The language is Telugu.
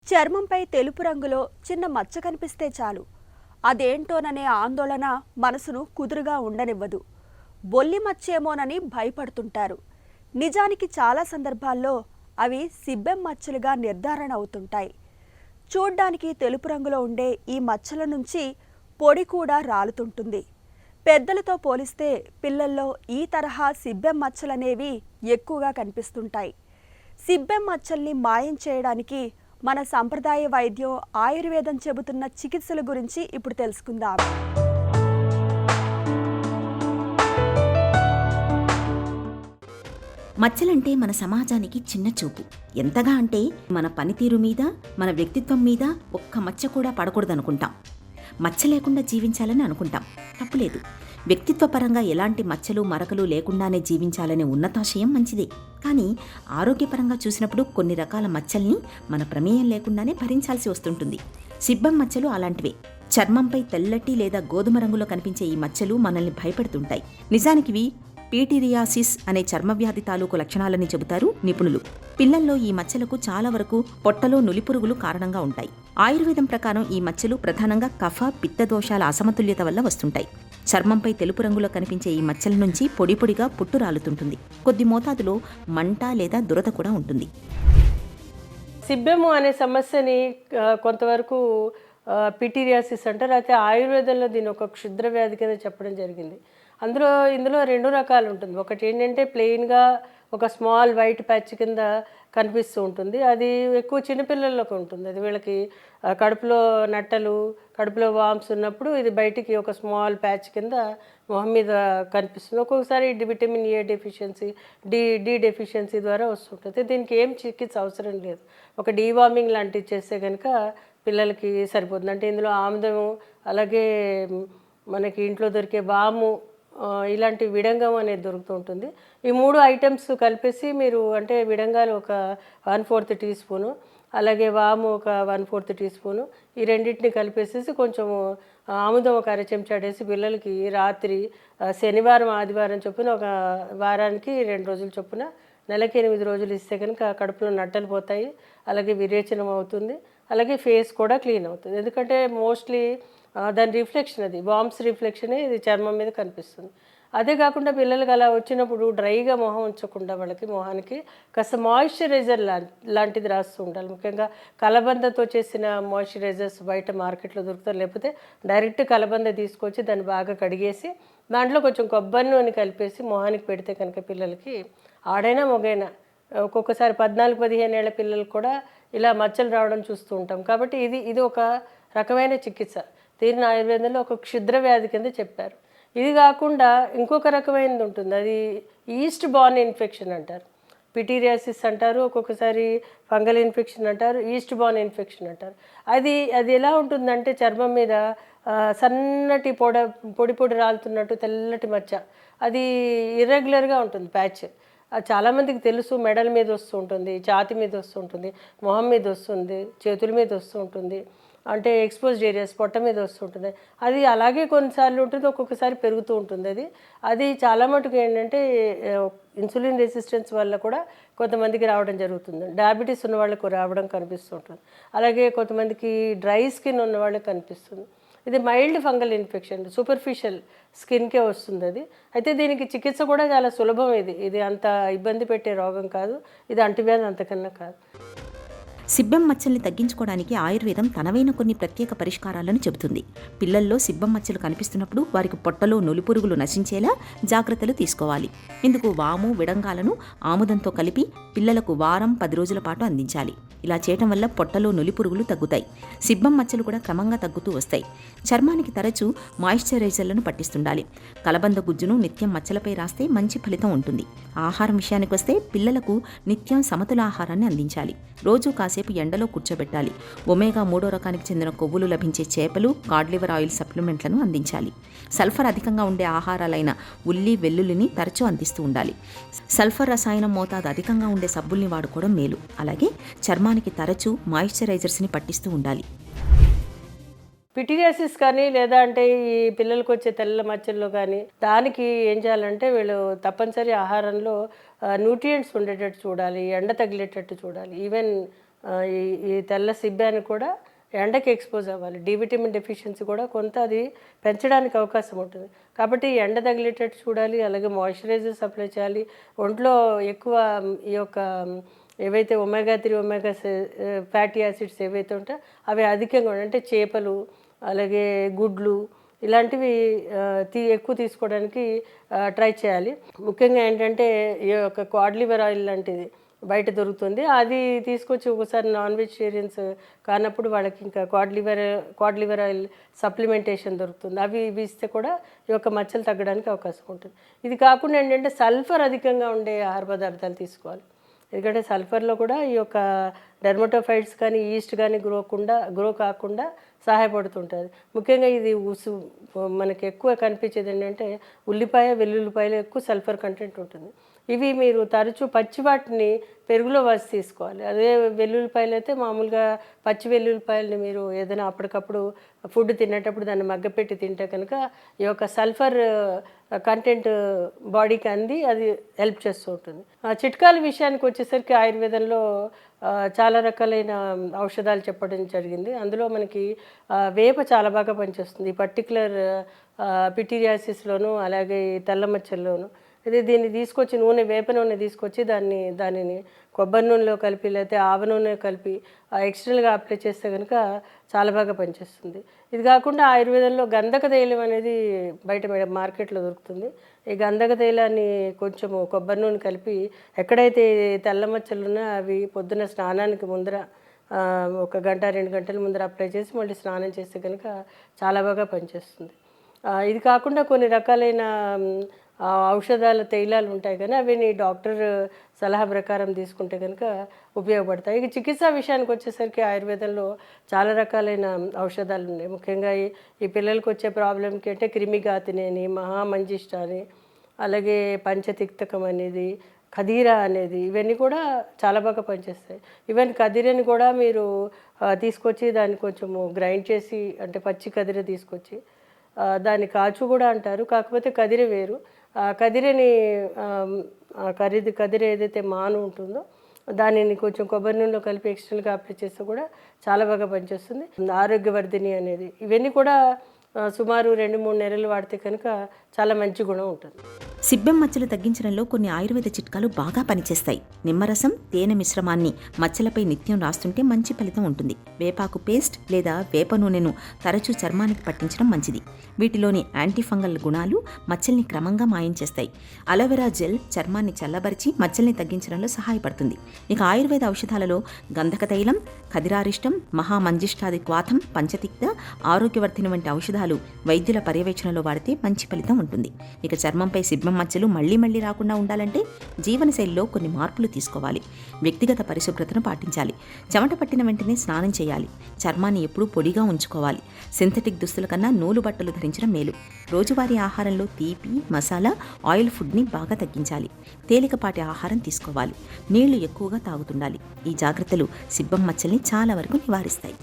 చర్మంపై తెలుపు రంగులో చిన్న మచ్చ కనిపిస్తే చాలు అదేంటోననే ఆందోళన మనసును కుదురుగా ఉండనివ్వదు. బొల్లి మచ్చేమోనని భయపడుతుంటారు. నిజానికి చాలా సందర్భాల్లో అవి సిబ్బెం మచ్చలుగా నిర్ధారణ అవుతుంటాయి. చూడ్డానికి తెలుపు రంగులో ఉండే ఈ మచ్చల నుంచి పొడి కూడా రాలుతుంటుంది. పెద్దలతో పోలిస్తే పిల్లల్లో ఈ తరహా సిబ్బెం మచ్చలనేవి ఎక్కువగా కనిపిస్తుంటాయి. సిబ్బెం మచ్చల్ని మాయం చేయడానికి మన సంప్రదాయ వైద్యం ఆయుర్వేదం చెబుతున్న చికిత్సల గురించి ఇప్పుడు తెలుసుకుందాం. మచ్చలంటే మన సమాజానికి చిన్న చూపు. ఎంతగా అంటే మన పనితీరు మీద, మన వ్యక్తిత్వం మీద ఒక్క మచ్చ కూడా పడకూడదనుకుంటాం. మచ్చ లేకుండా జీవించాలని అనుకుంటాం. తప్పులేదు. వ్యక్తిత్వపరంగా ఎలాంటి మచ్చలు మరకలు లేకుండానే జీవించాలనే ఉన్నతాశయం మంచిదే. కానీ ఆరోగ్యపరంగా చూసినప్పుడు కొన్ని రకాల మచ్చల్ని మన ప్రమేయం లేకుండానే భరించాల్సి వస్తుంటుంది. సిబ్బెం మచ్చలు అలాంటివే. చర్మంపై తెల్లటి లేదా గోధుమ రంగులో కనిపించే ఈ మచ్చలు మనల్ని భయపెడుతుంటాయి. నిజానికివి పీటీరియాసిస్ అనే చర్మవ్యాధి తాలూకు లక్షణాలని చెబుతారు నిపుణులు. పిల్లల్లో ఈ మచ్చలకు చాలా వరకు పొట్టలో నులిపురుగులు కారణంగా ఉంటాయి. ఆయుర్వేదం ప్రకారం ఈ మచ్చలు ప్రధానంగా కఫ పిత్త దోషాల అసమతుల్యత వల్ల వస్తుంటాయి. చర్మంపై తెలుపు రంగులో కనిపించే ఈ మచ్చల నుంచి పొడి పొడిగా పుట్టు రాలుతుంటుంది. కొద్ది మోతాదులో మంట లేదా దురద కూడా ఉంటుంది. సిబ్బెము అనే సమస్యని కొంతవరకు పిటీరియాసిస్ అంటారు. అయితే ఆయుర్వేదంలో దీని ఒక క్షుద్ర వ్యాధి కింద చెప్పడం జరిగింది. ఇందులో రెండు రకాలు ఉంటుంది. ఒకటి ఏంటంటే ప్లెయిన్గా ఒక స్మాల్ వైట్ ప్యాచ్ కింద కనిపిస్తూ ఉంటుంది. అది ఎక్కువ చిన్నపిల్లల్లోకి ఉంటుంది. అది వీళ్ళకి కడుపులో నట్టలు, కడుపులో వామ్స్ ఉన్నప్పుడు ఇది బయటికి ఒక స్మాల్ ప్యాచ్ కింద మొహం మీద కనిపిస్తుంది. ఒక్కొక్కసారి vitamin A deficiency, D deficiency ద్వారా వస్తుంటుంది. దీనికి ఏం చికిత్స అవసరం లేదు. ఒక డీవార్మింగ్ లాంటివి చేస్తే కనుక పిల్లలకి సరిపోతుంది. అంటే ఇందులో ఆముదము, అలాగే మనకి ఇంట్లో దొరికే వాము, ఇలాంటి విడంగం అనేది దొరుకుతూ ఉంటుంది. ఈ మూడు ఐటమ్స్ కలిపేసి మీరు అంటే విడంగాలు ఒక 1/4 టీ స్పూను, అలాగే వాము ఒక 1/4 టీ స్పూను, ఈ రెండింటిని కలిపేసేసి కొంచెము ఆముదం ఒక అర చెంచాడేసి పిల్లలకి రాత్రి శనివారం ఆదివారం చొప్పున ఒక వారానికి 2 రోజులు చొప్పున నెలకి 8 రోజులు ఇస్తే కనుక కడుపులో నట్టలు పోతాయి, అలాగే విరేచనం అవుతుంది, అలాగే ఫేస్ కూడా క్లీన్ అవుతుంది. ఎందుకంటే మోస్ట్లీ దాని రిఫ్లెక్షన్, అది వామ్స్ రిఫ్లెక్షనే ఇది చర్మం మీద కనిపిస్తుంది. అదే కాకుండా పిల్లలకి అలా వచ్చినప్పుడు డ్రైగా మొహం ఉంచకుండా వాళ్ళకి మొహానికి కాస్త మాయిశ్చరైజర్ లాంటిది రాస్తూ ఉండాలి. ముఖ్యంగా కలబందతో చేసిన మాయిశ్చరైజర్స్ బయట మార్కెట్లో దొరుకుతారు. లేకపోతే డైరెక్ట్ కలబంద తీసుకొచ్చి దాన్ని బాగా కడిగేసి దాంట్లో కొంచెం కొబ్బరి నూనె కలిపేసి మొహానికి పెడితే కనుక పిల్లలకి ఆడైనా మొగైనా ఒక్కొక్కసారి 14-15 ఏళ్ల పిల్లలకు కూడా ఇలా మచ్చలు రావడం చూస్తూ ఉంటాం. కాబట్టి ఇది ఒక రకమైన చికిత్స. దీనిని ఆయుర్వేదంలో ఒక క్షుద్ర వ్యాధి కింద చెప్పారు. ఇది కాకుండా ఇంకొక రకమైనది ఉంటుంది. అది ఈస్ట్ బార్న్ ఇన్ఫెక్షన్ అంటారు, పిటీరియాసిస్ అంటారు, ఒక్కొక్కసారి ఫంగల్ ఇన్ఫెక్షన్ అంటారు, ఈస్ట్ బార్న్ ఇన్ఫెక్షన్ అంటారు. అది ఎలా ఉంటుందంటే చర్మం మీద సన్నటి పొడి రాలుతున్నట్టు తెల్లటి మచ్చ, అది ఇర్రెగ్యులర్గా ఉంటుంది ప్యాచ్. అది చాలామందికి తెలుసు. మెడల మీద వస్తూ ఉంటుంది, ఛాతి మీద వస్తూ ఉంటుంది, మొహం మీద వస్తుంది, చేతుల మీద వస్తూ ఉంటుంది, అంటే ఎక్స్పోజ్డ్ ఏరియాస్ పొట్ట మీద వస్తుంటుంది. అది అలాగే కొన్నిసార్లు ఉంటుంది, ఒక్కొక్కసారి పెరుగుతూ ఉంటుంది. అది చాలా మటుకు ఏంటంటే ఇన్సులిన్ రెసిస్టెన్స్ వల్ల కూడా కొంతమందికి రావడం జరుగుతుంది. డయాబెటీస్ ఉన్న వాళ్ళకు రావడం కనిపిస్తుంటుంది. అలాగే కొంతమందికి డ్రై స్కిన్ ఉన్న వాళ్ళకి కనిపిస్తుంది. ఇది మైల్డ్ ఫంగల్ ఇన్ఫెక్షన్, సూపర్ఫిషియల్ స్కిన్కే వస్తుంది అది. అయితే దీనికి చికిత్స కూడా చాలా సులభం. ఇది అంత ఇబ్బంది పెట్టే రోగం కాదు. ఇది అంటువ్యాధి అంతకన్నా కాదు. సిబ్బెం మచ్చల్ని తగ్గించుకోవడానికి ఆయుర్వేదం తనవైన కొన్ని ప్రత్యేక పరిష్కారాలను చెబుతుంది. పిల్లల్లో సిబ్బెం మచ్చలు కనిపిస్తున్నప్పుడు వారికి పొట్టలో నులిపురుగులు నశించేలా జాగ్రత్తలు తీసుకోవాలి. ఇందుకు వాము, విడంగాలను ఆముదంతో కలిపి పిల్లలకు వారం 10 రోజుల పాటు అందించాలి. ఇలా చేయటం వల్ల పొట్టలో నులిపురుగులు తగ్గుతాయి. సిబ్బెం మచ్చలు కూడా క్రమంగా తగ్గుతూ వస్తాయి. చర్మానికి తరచూ మాయిశ్చరైజర్లను పట్టిస్తుండాలి. కలబంద గుజ్జును నిత్యం మచ్చలపై రాస్తే మంచి ఫలితం ఉంటుంది. ఆహారం విషయానికి వస్తే పిల్లలకు నిత్యం సమతుల ఆహారాన్ని అందించాలి. రోజు కాసేపు ఎండలో కూర్చోబెట్టాలి. ఒమేగా 3వ రకానికి చెందిన కొవ్వులు లభించే చేపలు, కాడ్ లివర్ ఆయిల్ సప్లిమెంట్లను అందించాలి. సల్ఫర్ అధికంగా ఉండే ఆహారాలైన ఉల్లి, వెల్లుల్లిని తరచూ అందిస్తూ ఉండాలి. సల్ఫర్ రసాయనం మోతాదు అధికంగా ఉండే సబ్బుల్ని వాడుకోవడం మేలు. అలాగే చర్మానికి తరచూ మాయిశ్చరైజర్స్ని పట్టిస్తూ ఉండాలి. పిటీరియాసిస్ కానీ లేదా అంటే ఈ పిల్లలకు వచ్చే తెల్ల మచ్చల్లో కానీ దానికి ఏం చేయాలంటే వీళ్ళు తప్పనిసరి ఆహారంలో న్యూట్రియంట్స్ ఉండేటట్టు చూడాలి, ఎండ తగిలేటట్టు చూడాలి. ఈవెన్ ఈ ఈ తెల్ల సిబ్బాన్ని కూడా ఎండకి ఎక్స్పోజ్ అవ్వాలి. డి విటమిన్ డెఫిషియన్సీ కూడా కొంత అది పెంచడానికి అవకాశం ఉంటుంది. కాబట్టి ఎండ తగిలేటట్టు చూడాలి, అలాగే మాయిశ్చరైజర్ సప్లై చేయాలి. ఒంట్లో ఎక్కువ ఈ యొక్క ఏవైతే ఒమేగా 3 ఒమేగా ఫ్యాటీ యాసిడ్స్ ఏవైతే ఉంటాయో అవి అధికంగా అంటే చేపలు, అలాగే గుడ్లు ఇలాంటివి ఎక్కువ తీసుకోవడానికి ట్రై చేయాలి. ముఖ్యంగా ఏంటంటే ఈ యొక్క కాడ్ లివర్ ఆయిల్ లాంటిది బయట దొరుకుతుంది. అది తీసుకొచ్చి ఒకసారి నాన్ వెజిటేరియన్స్ కానప్పుడు వాళ్ళకి ఇంకా కాడ్ లివర్ ఆయిల్ సప్లిమెంటేషన్ దొరుకుతుంది. అవి ఇవి ఇస్తే కూడా ఈ యొక్క మచ్చలు తగ్గడానికి అవకాశం ఉంటుంది. ఇది కాకుండా ఏంటంటే సల్ఫర్ అధికంగా ఉండే ఆహార పదార్థాలు తీసుకోవాలి. ఎందుకంటే సల్ఫర్లో కూడా ఈ యొక్క డెర్మటోఫైట్స్ కానీ ఈస్ట్ కానీ గ్రో కాకుండా సహాయపడుతుంటుంది. ముఖ్యంగా ఇది మనకి ఎక్కువ కనిపించేది ఏంటంటే ఉల్లిపాయ, వెల్లుల్లిపాయలో ఎక్కువ సల్ఫర్ కంటెంట్ ఉంటుంది. ఇవి మీరు తరచూ పచ్చి వాటిని పెరుగులో వేసి తీసుకోవాలి. అదే వెల్లుల్లిపాయలు అయితే మామూలుగా పచ్చి వెల్లుల్లిపాయలని మీరు ఏదైనా అప్పటికప్పుడు ఫుడ్ తినేటప్పుడు దాన్ని మగ్గపెట్టి తింటే కనుక ఈ యొక్క సల్ఫర్ కంటెంట్ బాడీకి అంది అది హెల్ప్ చేస్తూ ఉంటుంది. చిట్కాల విషయానికి వచ్చేసరికి ఆయుర్వేదంలో చాలా రకాలైన ఔషధాలు చెప్పడం జరిగింది. అందులో మనకి వేప చాలా బాగా పనిచేస్తుంది. ఈ పర్టికులర్ పిటీరియాసిస్లోను అలాగే తెల్ల మచ్చల్లోను. ఇది దీన్ని తీసుకొచ్చి వేప నూనె తీసుకొచ్చి దానిని కొబ్బరి నూనెలో కలిపి లేకపోతే ఆవ నూనె కలిపి ఎక్స్టర్నల్గా అప్లై చేస్తే కనుక చాలా బాగా పనిచేస్తుంది. ఇది కాకుండా ఆయుర్వేదంలో గంధక తైలం అనేది బయట మార్కెట్లో దొరుకుతుంది. ఈ గంధక తైలాన్ని కొంచెము కొబ్బరి నూనె కలిపి ఎక్కడైతే తెల్ల మచ్చలు ఉన్నాయో అవి పొద్దున స్నానానికి ముందర 1 గంట 2 గంటల ముందర అప్లై చేసి మళ్ళీ స్నానం చేస్తే కనుక చాలా బాగా పనిచేస్తుంది. ఇది కాకుండా కొన్ని రకాలైన ఔషధాల తైలాలు ఉంటాయి కానీ అవి డాక్టర్ సలహా ప్రకారం తీసుకుంటే కనుక ఉపయోగపడతాయి. ఇక చికిత్సా విషయానికి వచ్చేసరికి ఆయుర్వేదంలో చాలా రకాలైన ఔషధాలు ఉన్నాయి. ముఖ్యంగా ఈ పిల్లలకు వచ్చే ప్రాబ్లంకి అంటే క్రిమిఘాతిని అని, మహామంజిష్ట అని, అలాగే పంచతిక్తకం అనేది, ఖదీరా అనేది ఇవన్నీ కూడా చాలా బాగా పనిచేస్తాయి. ఈవెన్ ఖదీరని కూడా మీరు తీసుకొచ్చి దాన్ని కొంచెము గ్రైండ్ చేసి అంటే పచ్చి ఖదీర తీసుకొచ్చి దాన్ని కాచు కూడా అంటారు, కాకపోతే ఖదీర వేరు. ఖదీర ఏదైతే మాను ఉంటుందో దానిని కొంచెం కొబ్బరి నూనెలో కలిపి ఎక్స్టర్నల్గా అప్లై చేస్తే కూడా చాలా బాగా పనిచేస్తుంది. ఆరోగ్యవర్ధిని అనేది ఇవన్నీ కూడా సుమారు 2-3 నెలలు వాడితే కనుక చాలా మంచి గుణం ఉంటుంది. సిబ్బెం మచ్చలు తగ్గించడంలో కొన్ని ఆయుర్వేద చిట్కాలు బాగా పనిచేస్తాయి. నిమ్మరసం, తేనె మిశ్రమాన్ని మచ్చలపై నిత్యం రాస్తుంటే మంచి ఫలితం ఉంటుంది. వేపాకు పేస్ట్ లేదా వేప నూనెను తరచూ చర్మానికి పట్టించడం మంచిది. వీటిలోని యాంటీఫంగల్ గుణాలు మచ్చల్ని క్రమంగా మాయం చేస్తాయి. అలోవెరా జెల్ చర్మాన్ని చల్లబరిచి మచ్చల్ని తగ్గించడంలో సహాయపడుతుంది. ఇక ఆయుర్వేద ఔషధాలలో గంధక తైలం, ఖదిరారిష్టం, మహామంజిష్టాది క్వాథం, పంచతిక్త, ఆరోగ్యవర్ధిని వంటి ఔషధాలు వైద్యుల పర్యవేక్షణలో వాడితే మంచి ఫలితం ఉంటుంది. ఇక చర్మంపై సిబ్బెం మచ్చలు మళ్లీ రాకుండా ఉండాలంటే జీవనశైలిలో కొన్ని మార్పులు తీసుకోవాలి. వ్యక్తిగత పరిశుభ్రతను పాటించాలి. చెమట పట్టిన వెంటనే స్నానం చేయాలి. చర్మాన్ని ఎప్పుడూ పొడిగా ఉంచుకోవాలి. సింథటిక్ దుస్తుల కన్నా నూలు బట్టలు ధరించడం మేలు. రోజువారీ ఆహారంలో తీపి, మసాలా, ఆయిల్ ఫుడ్ని బాగా తగ్గించాలి. తేలికపాటి ఆహారం తీసుకోవాలి. నీళ్లు ఎక్కువగా తాగుతుండాలి. ఈ జాగ్రత్తలు సిబ్బెం మచ్చల్ని చాలా వరకు నివారిస్తాయి.